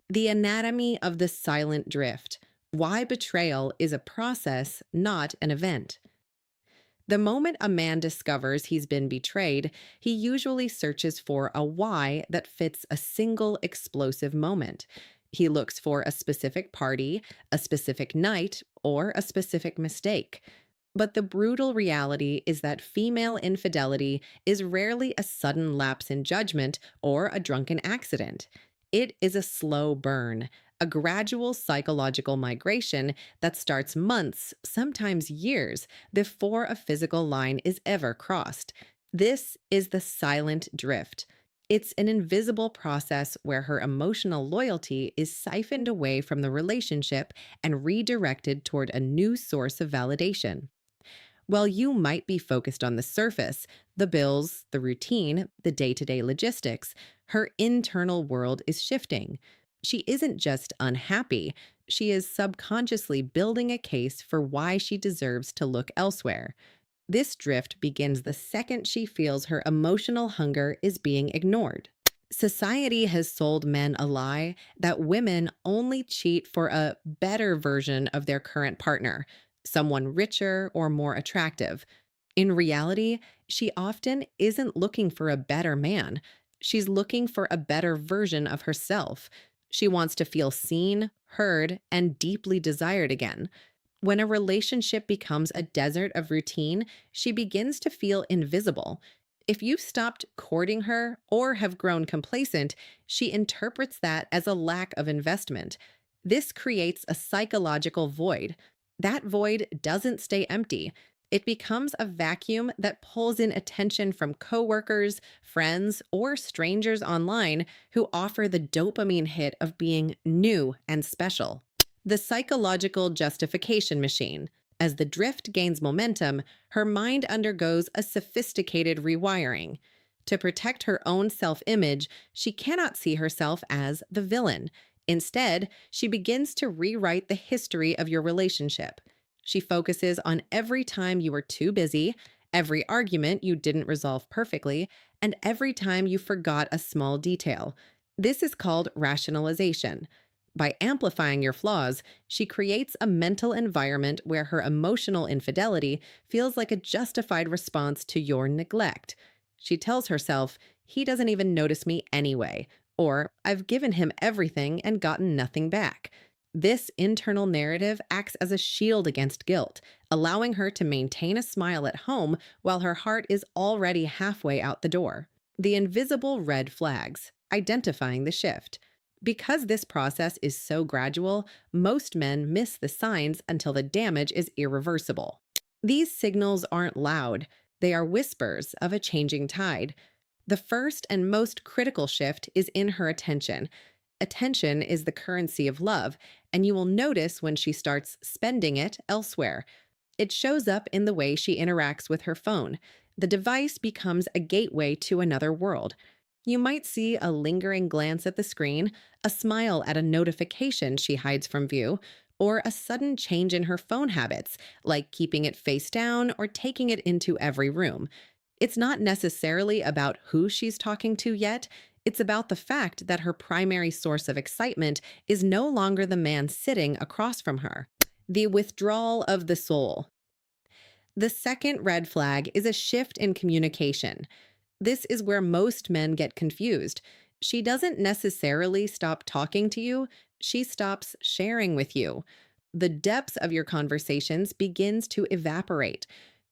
The anatomy of the silent drift. Why betrayal is a process, not an event. The moment a man discovers he's been betrayed, he usually searches for a why that fits a single explosive moment. He looks for a specific party, a specific night, or a specific mistake. But the brutal reality is that female infidelity is rarely a sudden lapse in judgment or a drunken accident. It is a slow burn, a gradual psychological migration that starts months, sometimes years, before a physical line is ever crossed. This is the silent drift. It's an invisible process where her emotional loyalty is siphoned away from the relationship and redirected toward a new source of validation. While you might be focused on the surface, the bills, the routine, the day to day logistics, her internal world is shifting. She isn't just unhappy, she is subconsciously building a case for why she deserves to look elsewhere. This drift begins the second she feels her emotional hunger is being ignored. Society has sold men a lie that women only cheat for a better version of their current partner, someone richer or more attractive. In reality, she often isn't looking for a better man. She's looking for a better version of herself. She wants to feel seen, heard, and deeply desired again. When a relationship becomes a desert of routine, she begins to feel invisible. If you've stopped courting her or have grown complacent, she interprets that as a lack of investment. This creates a psychological void. That void doesn't stay empty. It becomes a vacuum that pulls in attention from coworkers, friends, or strangers online who offer the dopamine hit of being new and special. The psychological justification machine. As the drift gains momentum, her mind undergoes a sophisticated rewiring. To protect her own self image, she cannot see herself as the villain. Instead, she begins to rewrite the history of your relationship. She focuses on every time you were too busy, every argument you didn't resolve perfectly, and every time you forgot a small detail. This is called rationalization. By amplifying your flaws, she creates a mental environment where her emotional infidelity feels like a justified response to your neglect. She tells herself, he doesn't even notice me anyway, or I've given him everything and gotten nothing back. This internal narrative acts as a shield against guilt, allowing her to maintain a smile at home while her heart is already halfway out the door. The invisible red flags, identifying the shift. Because this process is so gradual, most men miss the signs until the damage is irreversible. These signals aren't loud, they are whispers of a changing tide. The first and most critical shift is in her attention. Attention is the currency of love, and you will notice when she starts spending it elsewhere. It shows up in the way she interacts with her phone. The device becomes a gateway to another world. You might see a lingering glance at the screen, a smile at a notification she hides from view, or a sudden change in her phone habits, like keeping it face down or taking it into every room. It's not necessarily about who she's talking to yet. It's about the fact that her primary source of excitement is no longer the man sitting across from her. The withdrawal of the soul. The second red flag is a shift in communication. This is where most men get confused. She doesn't necessarily stop talking to you, she stops sharing with you. The depths of your conversations begins to evaporate.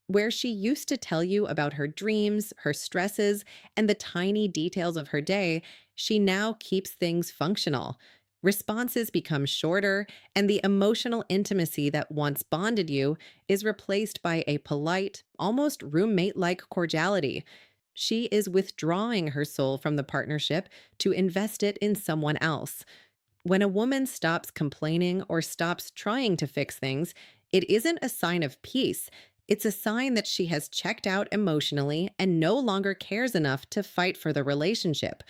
Where she used to tell you about her dreams, her stresses, and the tiny details of her day, she now keeps things functional. Responses become shorter, and the emotional intimacy that once bonded you is replaced by a polite, almost roommate like cordiality. She is withdrawing her soul from the partnership to invest it in someone else. When a woman stops complaining or stops trying to fix things, it isn't a sign of peace. It's a sign that she has checked out emotionally and no longer cares enough to fight for the relationship.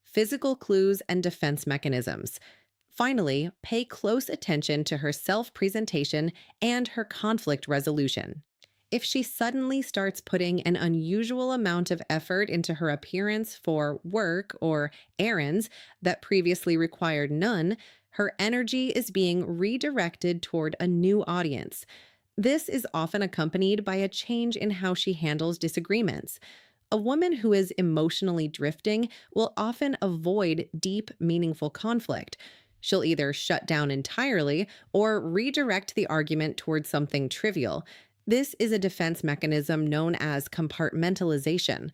Physical clues and defense mechanisms. Finally, pay close attention to her self presentation and her conflict resolution. If she suddenly starts putting an unusual amount of effort into her appearance for work or errands that previously required none, her energy is being redirected toward a new audience. This is often accompanied by a change in how she handles disagreements. A woman who is emotionally drifting will often avoid deep, meaningful conflict. She'll either shut down entirely or redirect the argument towards something trivial. This is a defense mechanism known as compartmentalization.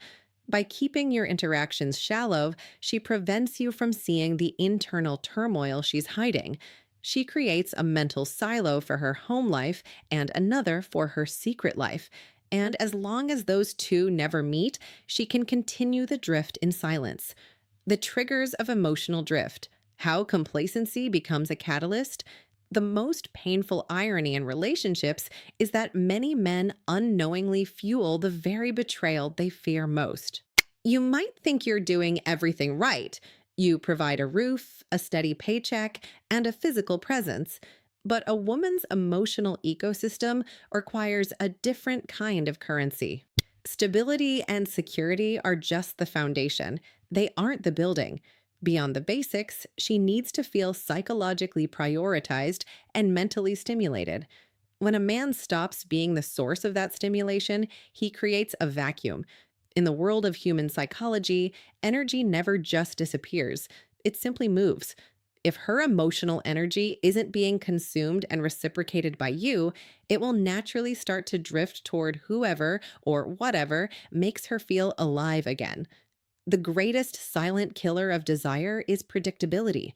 By keeping your interactions shallow, she prevents you from seeing the internal turmoil she's hiding. She creates a mental silo for her home life and another for her secret life. And as long as those two never meet, she can continue the drift in silence. The triggers of emotional drift, how complacency becomes a catalyst. The most painful irony in relationships is that many men unknowingly fuel the very betrayal they fear most. You might think you're doing everything right. You provide a roof, a steady paycheck, and a physical presence. But a woman's emotional ecosystem requires a different kind of currency. Stability and security are just the foundation, they aren't the building. Beyond the basics, she needs to feel psychologically prioritized and mentally stimulated. When a man stops being the source of that stimulation, he creates a vacuum. In the world of human psychology, energy never just disappears, it simply moves. If her emotional energy isn't being consumed and reciprocated by you, it will naturally start to drift toward whoever or whatever makes her feel alive again. The greatest silent killer of desire is predictability.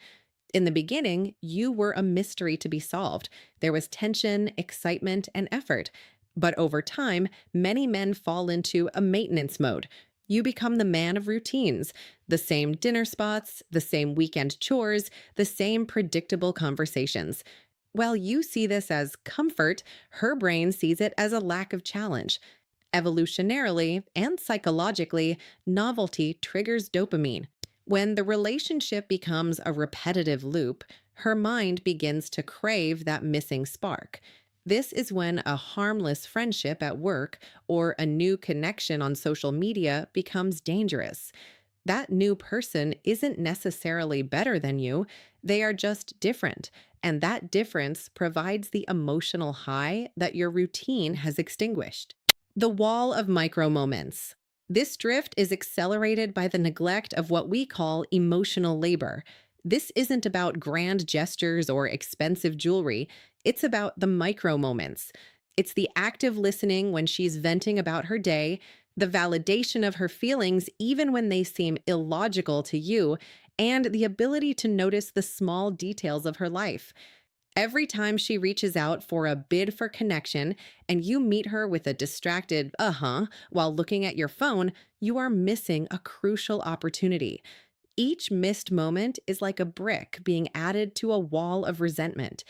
In the beginning, you were a mystery to be solved. There was tension, excitement, and effort. But over time, many men fall into a maintenance mode. You become the man of routines, the same dinner spots, the same weekend chores, the same predictable conversations. While you see this as comfort, her brain sees it as a lack of challenge. Evolutionarily and psychologically, novelty triggers dopamine. When the relationship becomes a repetitive loop, her mind begins to crave that missing spark. This is when a harmless friendship at work or a new connection on social media becomes dangerous. That new person isn't necessarily better than you, they are just different. And that difference provides the emotional high that your routine has extinguished. The wall of micro moments. This drift is accelerated by the neglect of what we call emotional labor. This isn't about grand gestures or expensive jewelry. It's about the micro moments. It's the active listening when she's venting about her day, the validation of her feelings even when they seem illogical to you, and the ability to notice the small details of her life. Every time she reaches out for a bid for connection and you meet her with a distracted while looking at your phone, you are missing a crucial opportunity. Each missed moment is like a brick being added to a wall of resentment.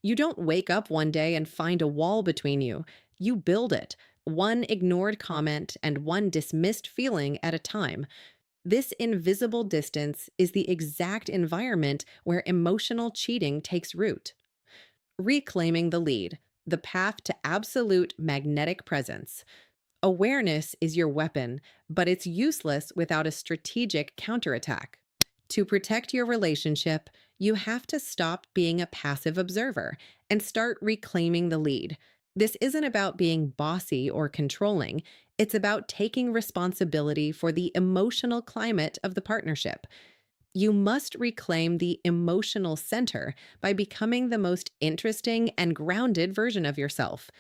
You don't wake up one day and find a wall between you. You build it, one ignored comment and one dismissed feeling at a time. This invisible distance is the exact environment where emotional cheating takes root. Reclaiming the lead, the path to absolute magnetic presence. Awareness is your weapon, but it's useless without a strategic counterattack. To protect your relationship, you have to stop being a passive observer and start reclaiming the lead. This isn't about being bossy or controlling. It's about taking responsibility for the emotional climate of the partnership. You must reclaim the emotional center by becoming the most interesting and grounded version of yourself.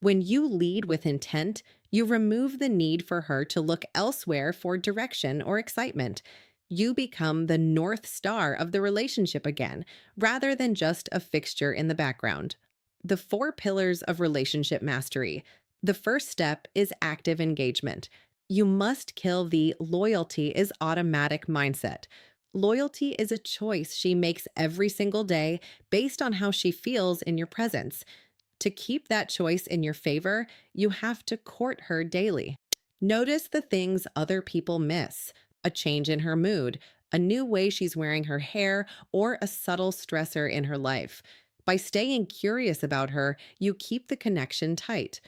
When you lead with intent, you remove the need for her to look elsewhere for direction or excitement. You become the North Star of the relationship again, rather than just a fixture in the background. The 4 pillars of relationship mastery. The first step is active engagement. You must kill the loyalty is automatic mindset. Loyalty is a choice she makes every single day based on how she feels in your presence. To keep that choice in your favor, you have to court her daily. Notice the things other people miss: a change in her mood, a new way she's wearing her hair, or a subtle stressor in her life. By staying curious about her, you keep the connection tight.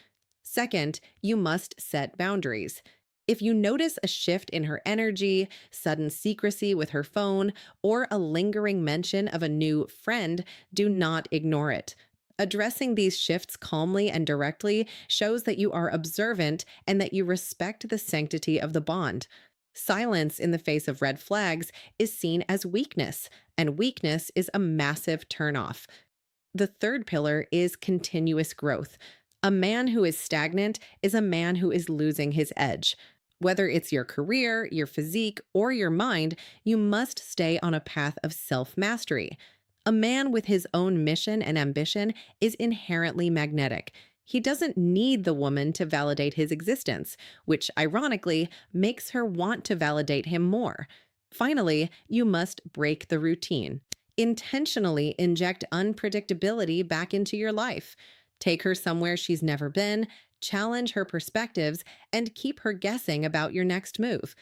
Second, you must set boundaries. If you notice a shift in her energy, sudden secrecy with her phone, or a lingering mention of a new friend, do not ignore it. Addressing these shifts calmly and directly shows that you are observant and that you respect the sanctity of the bond. Silence in the face of red flags is seen as weakness, and weakness is a massive turnoff. The third pillar is continuous growth. A man who is stagnant is a man who is losing his edge. Whether it's your career, your physique, or your mind, you must stay on a path of self mastery. A man with his own mission and ambition is inherently magnetic. He doesn't need the woman to validate his existence, which ironically makes her want to validate him more. Finally, you must break the routine. Intentionally inject unpredictability back into your life. Take her somewhere she's never been, challenge her perspectives, and keep her guessing about your next move.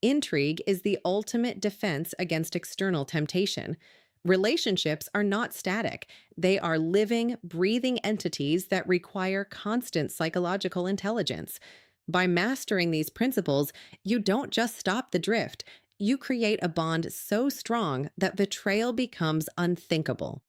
Intrigue is the ultimate defense against external temptation. Relationships are not static. They are living, breathing entities that require constant psychological intelligence. By mastering these principles, you don't just stop the drift, you create a bond so strong that betrayal becomes unthinkable.